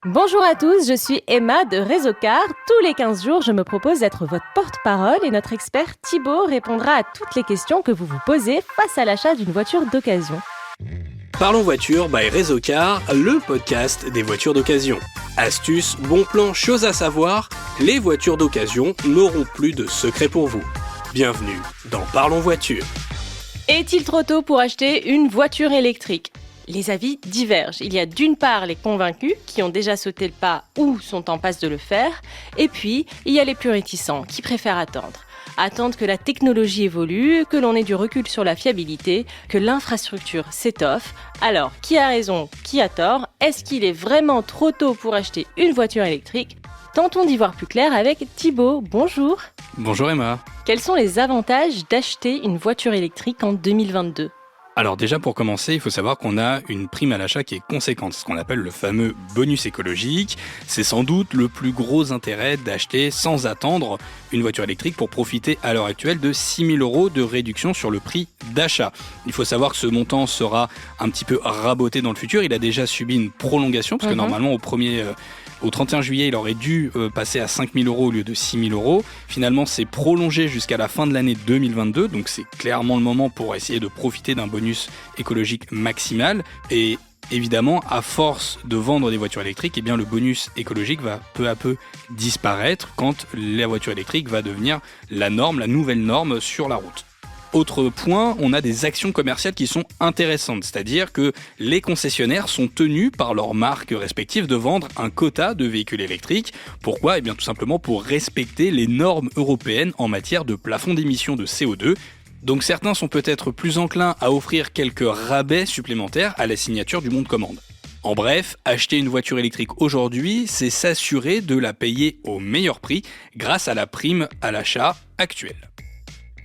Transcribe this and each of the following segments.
Bonjour à tous, je suis Emma de Réseau Car. Tous les 15 jours, je me propose d'être votre porte-parole et notre expert Thibaut répondra à toutes les questions que vous vous posez face à l'achat d'une voiture d'occasion. Parlons voiture by Réseau Car, le podcast des voitures d'occasion. Astuces, bons plans, choses à savoir, les voitures d'occasion n'auront plus de secrets pour vous. Bienvenue dans Parlons voiture. Est-il trop tôt pour acheter une voiture électrique ? Les avis divergent. Il y a d'une part les convaincus qui ont déjà sauté le pas ou sont en passe de le faire, et puis il y a les plus réticents qui préfèrent attendre. Attendre que la technologie évolue, que l'on ait du recul sur la fiabilité, que l'infrastructure s'étoffe. Alors, qui a raison, qui a tort ? Est-ce qu'il est vraiment trop tôt pour acheter une voiture électrique ? Tentons d'y voir plus clair avec Thibaut. Bonjour. Bonjour Emma. Quels sont les avantages d'acheter une voiture électrique en 2022 ? Alors déjà pour commencer, il faut savoir qu'on a une prime à l'achat qui est conséquente, ce qu'on appelle le fameux bonus écologique. C'est sans doute le plus gros intérêt d'acheter sans attendre une voiture électrique pour profiter à l'heure actuelle de 6 000 € de réduction sur le prix d'achat. Il faut savoir que ce montant sera un petit peu raboté dans le futur. Il a déjà subi une prolongation parce que normalement au 31 juillet, il aurait dû passer à 5 000 € au lieu de 6 000 €. Finalement, c'est prolongé jusqu'à la fin de l'année 2022, donc c'est clairement le moment pour essayer de profiter d'un bonus écologique maximal. Et évidemment, à force de vendre des voitures électriques, eh bien, le bonus écologique va peu à peu disparaître quand la voiture électrique va devenir la norme, la nouvelle norme sur la route. Autre point, on a des actions commerciales qui sont intéressantes, c'est-à-dire que les concessionnaires sont tenus par leurs marques respectives de vendre un quota de véhicules électriques. Pourquoi ? Eh bien tout simplement pour respecter les normes européennes en matière de plafond d'émissions de CO2. Donc certains sont peut-être plus enclins à offrir quelques rabais supplémentaires à la signature du bon de commande. En bref, acheter une voiture électrique aujourd'hui, c'est s'assurer de la payer au meilleur prix grâce à la prime à l'achat actuelle.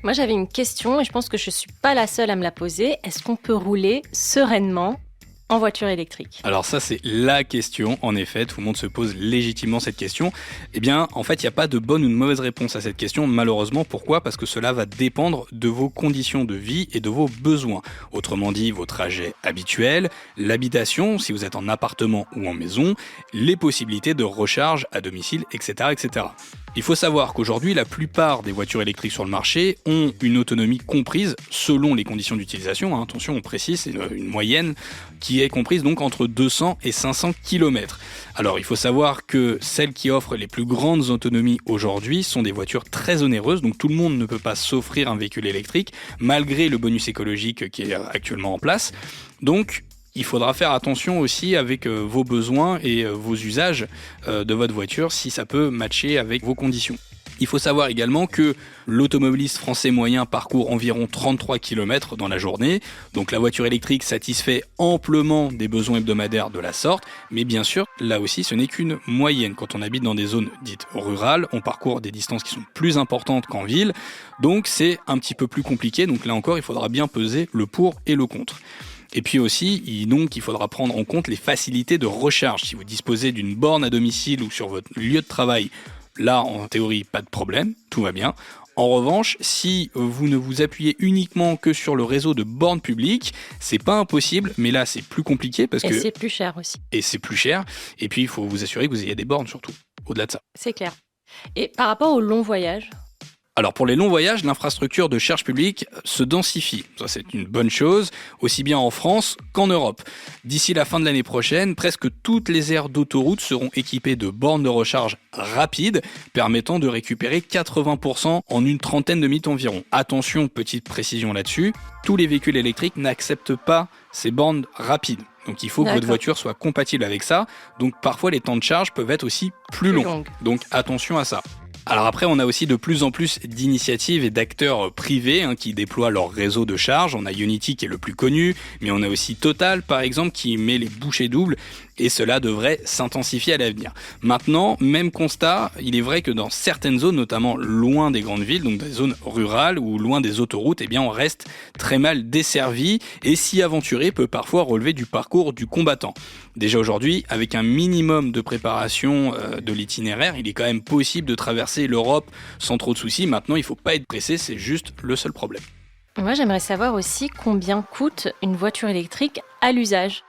Moi, j'avais une question et je pense que je ne suis pas la seule à me la poser. Est-ce qu'on peut rouler sereinement en voiture électrique ? Alors ça, c'est la question, en effet, tout le monde se pose légitimement cette question. Eh bien, en fait, il n'y a pas de bonne ou de mauvaise réponse à cette question, malheureusement. Pourquoi ? Parce que cela va dépendre de vos conditions de vie et de vos besoins. Autrement dit, vos trajets habituels, l'habitation, si vous êtes en appartement ou en maison, les possibilités de recharge à domicile, etc., etc. Il faut savoir qu'aujourd'hui, la plupart des voitures électriques sur le marché ont une autonomie comprise selon les conditions d'utilisation. Attention, on précise, c'est une moyenne qui est comprise donc entre 200 et 500 km. Alors, il faut savoir que celles qui offrent les plus grandes autonomies aujourd'hui sont des voitures très onéreuses, donc tout le monde ne peut pas s'offrir un véhicule électrique, malgré le bonus écologique qui est actuellement en place. Donc, il faudra faire attention aussi avec vos besoins et vos usages de votre voiture si ça peut matcher avec vos conditions. Il faut savoir également que l'automobiliste français moyen parcourt environ 33 km dans la journée. Donc la voiture électrique satisfait amplement des besoins hebdomadaires de la sorte. Mais bien sûr, là aussi, ce n'est qu'une moyenne. Quand on habite dans des zones dites rurales, on parcourt des distances qui sont plus importantes qu'en ville. Donc c'est un petit peu plus compliqué. Donc là encore, il faudra bien peser le pour et le contre. Et puis aussi, il faudra prendre en compte les facilités de recharge. Si vous disposez d'une borne à domicile ou sur votre lieu de travail, là, en théorie, pas de problème, tout va bien. En revanche, si vous ne vous appuyez uniquement que sur le réseau de bornes publiques, c'est pas impossible, mais là, c'est plus compliqué parce que... Et c'est plus cher aussi. Et c'est plus cher. Et puis, il faut vous assurer que vous ayez des bornes surtout, au-delà de ça. C'est clair. Et par rapport au long voyage ? Alors pour les longs voyages, l'infrastructure de charge publique se densifie. Ça, c'est une bonne chose, aussi bien en France qu'en Europe. D'ici la fin de l'année prochaine, presque toutes les aires d'autoroute seront équipées de bornes de recharge rapides, permettant de récupérer 80% en une trentaine de minutes environ. Attention, petite précision là-dessus, tous les véhicules électriques n'acceptent pas ces bornes rapides. Donc il faut que votre voiture soit compatible avec ça. Donc parfois les temps de charge peuvent être aussi plus longs. Donc attention à ça. Alors après, on a aussi de plus en plus d'initiatives et d'acteurs privés qui déploient leur réseau de charge. On a Ionity qui est le plus connu, mais on a aussi Total par exemple qui met les bouchées doubles et cela devrait s'intensifier à l'avenir. Maintenant, même constat, il est vrai que dans certaines zones, notamment loin des grandes villes, donc des zones rurales ou loin des autoroutes, eh bien on reste très mal desservi et s'y aventurer peut parfois relever du parcours du combattant. Déjà aujourd'hui, avec un minimum de préparation de l'itinéraire, il est quand même possible de traverser l'Europe sans trop de soucis. Maintenant, il ne faut pas être pressé, c'est juste le seul problème. Moi, j'aimerais savoir aussi combien coûte une voiture électrique à l'usage.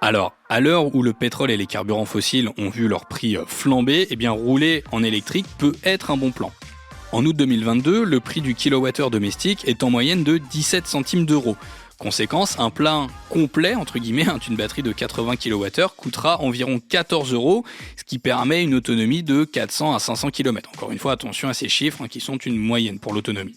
Alors, à l'heure où le pétrole et les carburants fossiles ont vu leur prix flamber, eh bien rouler en électrique peut être un bon plan. En août 2022, le prix du kilowattheure domestique est en moyenne de 17 centimes d'euros. Conséquence, un plein complet, entre guillemets, d'une batterie de 80 kWh coûtera environ 14 euros, ce qui permet une autonomie de 400 à 500 km. Encore une fois, attention à ces chiffres qui sont une moyenne pour l'autonomie.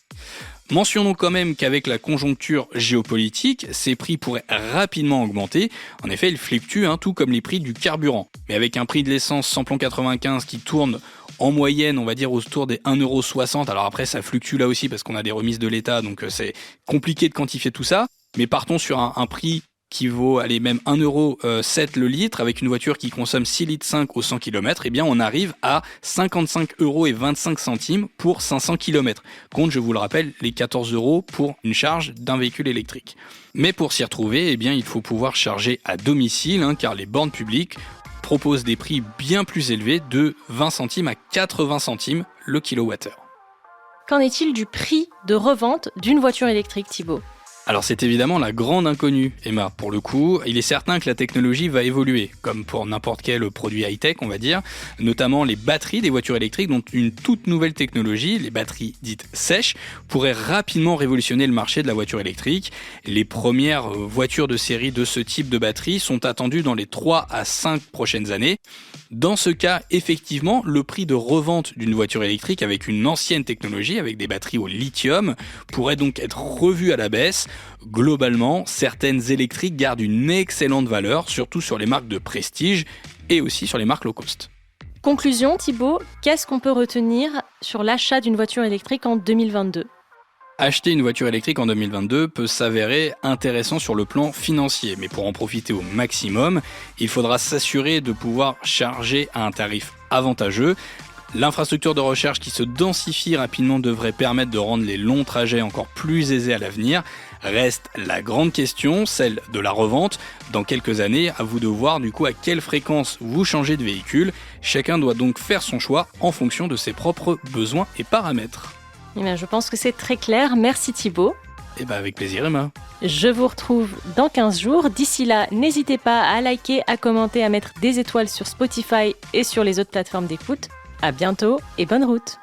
Mentionnons quand même qu'avec la conjoncture géopolitique, ces prix pourraient rapidement augmenter. En effet, ils fluctuent, tout comme les prix du carburant. Mais avec un prix de l'essence samplon 95 qui tourne en moyenne, on va dire autour des 1,60 €. Alors après, ça fluctue là aussi parce qu'on a des remises de l'État, donc c'est compliqué de quantifier tout ça. Mais partons sur un prix qui vaut même 1,07 € le litre, avec une voiture qui consomme 6,5 litres au 100 km, eh bien on arrive à 55,25 € pour 500 km. Compte, je vous le rappelle, les 14 € pour une charge d'un véhicule électrique. Mais pour s'y retrouver, eh bien il faut pouvoir charger à domicile, car les bornes publiques proposent des prix bien plus élevés de 20 centimes à 80 centimes le kilowattheure. Qu'en est-il du prix de revente d'une voiture électrique, Thibaut ? Alors c'est évidemment la grande inconnue, Emma. Pour le coup, il est certain que la technologie va évoluer, comme pour n'importe quel produit high-tech, on va dire, notamment les batteries des voitures électriques, dont une toute nouvelle technologie, les batteries dites sèches, pourrait rapidement révolutionner le marché de la voiture électrique. Les premières voitures de série de ce type de batterie sont attendues dans les 3 à 5 prochaines années. Dans ce cas, effectivement, le prix de revente d'une voiture électrique avec une ancienne technologie, avec des batteries au lithium, pourrait donc être revu à la baisse. Globalement, certaines électriques gardent une excellente valeur, surtout sur les marques de prestige et aussi sur les marques low cost. Conclusion, Thibaut, qu'est-ce qu'on peut retenir sur l'achat d'une voiture électrique en 2022 ? Acheter une voiture électrique en 2022 peut s'avérer intéressant sur le plan financier, mais pour en profiter au maximum, il faudra s'assurer de pouvoir charger à un tarif avantageux. L'infrastructure de recharge qui se densifie rapidement devrait permettre de rendre les longs trajets encore plus aisés à l'avenir. Reste la grande question, celle de la revente. Dans quelques années, à vous de voir à quelle fréquence vous changez de véhicule. Chacun doit donc faire son choix en fonction de ses propres besoins et paramètres. Eh bien, je pense que c'est très clair. Merci Thibaut. Avec plaisir, Emma. Je vous retrouve dans 15 jours. D'ici là, n'hésitez pas à liker, à commenter, à mettre des étoiles sur Spotify et sur les autres plateformes d'écoute. À bientôt et bonne route.